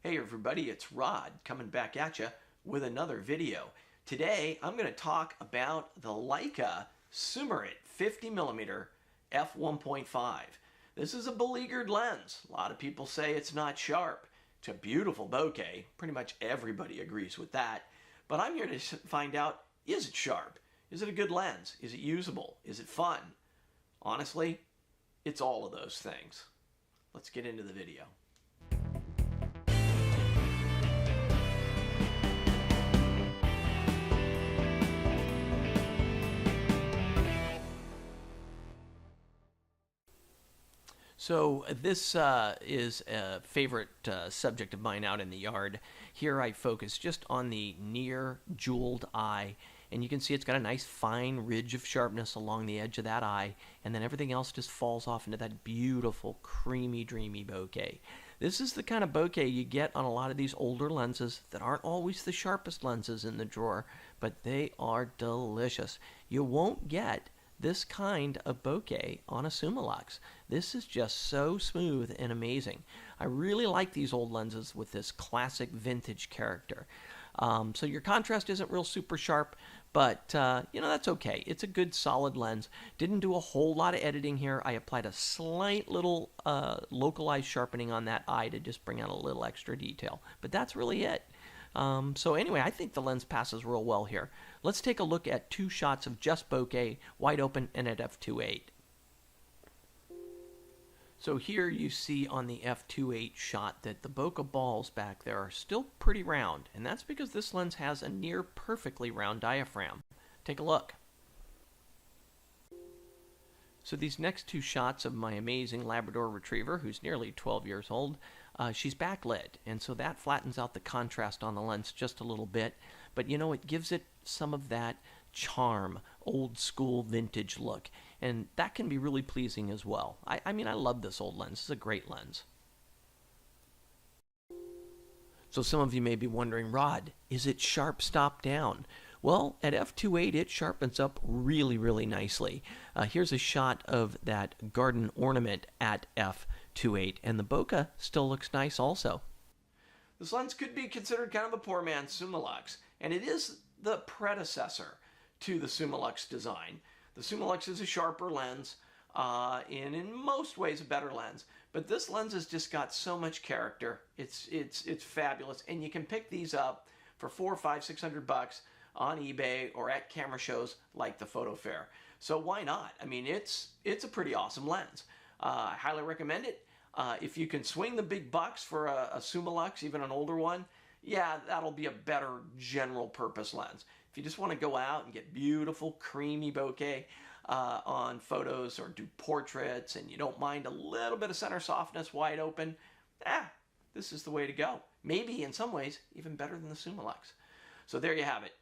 Hey everybody, it's Rod coming back at you with another video. Today I'm going to talk about the Leica Summarit 50mm f1.5. This is a beleaguered lens. A lot of people say it's not sharp. It's a beautiful bokeh. Pretty much everybody agrees with that. But I'm here to find out, is it sharp? Is it a good lens? Is it usable? Is it fun? Honestly, it's all of those things. Let's get into the video. So this is a favorite subject of mine out in the yard. Here I focus just on the near jeweled eye, and you can see it's got a nice fine ridge of sharpness along the edge of that eye, and then everything else just falls off into that beautiful, creamy, dreamy bokeh. This is the kind of bokeh you get on a lot of these older lenses that aren't always the sharpest lenses in the drawer, but they are delicious. You won't get this kind of bokeh on a Summilux. This is just so smooth and amazing. I really like these old lenses with this classic vintage character. So your contrast isn't real super sharp, but you know, that's okay. It's a good solid lens. Didn't do a whole lot of editing here. I applied a slight little localized sharpening on that eye to just bring out a little extra detail, but that's really it. So anyway, I think the lens passes real well here. Let's take a look at two shots of just bokeh, wide open and at f2.8. So here you see on the f2.8 shot that the bokeh balls back there are still pretty round, and that's because this lens has a near perfectly round diaphragm. Take a look. So these next two shots of my amazing Labrador Retriever, who's nearly 12 years old, she's backlit, and so that flattens out the contrast on the lens just a little bit, but you know, it gives it some of that charm, old school vintage look, and that can be really pleasing as well. I mean, I love this old lens. It's a great lens. So some of you may be wondering, Rod, is it sharp stop down? Well, at f2.8 it sharpens up really, really nicely. Here's a shot of that garden ornament at f2.8, and the bokeh still looks nice also. This lens could be considered kind of a poor man's Summilux, and it is the predecessor to the Summilux design. The Summilux is a sharper lens, and in most ways a better lens, but this lens has just got so much character. It's fabulous, and you can pick these up for $400, $500, $600 on eBay or at camera shows like the PhotoFair. So why not? I mean, it's a pretty awesome lens. I highly recommend it. If you can swing the big bucks for a Summilux, even an older one, yeah, that'll be a better general purpose lens. If you just want to go out and get beautiful, creamy bokeh on photos or do portraits, and you don't mind a little bit of center softness wide open, this is the way to go. Maybe in some ways even better than the Summilux. So there you have it.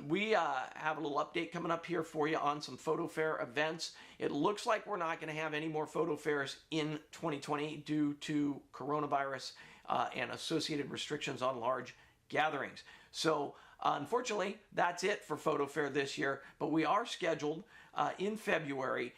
We have a little update coming up here for you on some PhotoFair events. It looks like we're not going to have any more PhotoFairs in 2020 due to coronavirus and associated restrictions on large gatherings. So unfortunately, that's it for PhotoFair this year, but we are scheduled in February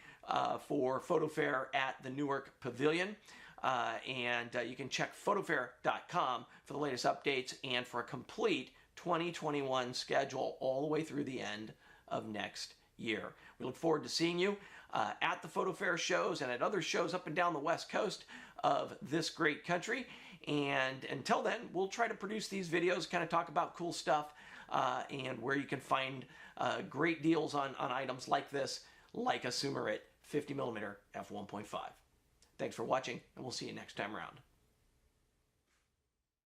for PhotoFair at the Newark Pavilion. And you can check photofair.com for the latest updates and for a complete 2021 schedule all the way through the end of next year. We look forward to seeing you at the PhotoFair shows and at other shows up and down the West Coast of this great country. And until then, we'll try to produce these videos, kind of talk about cool stuff and where you can find great deals on items like this, Leica Summarit 50mm f1.5. Thanks for watching, and we'll see you next time around.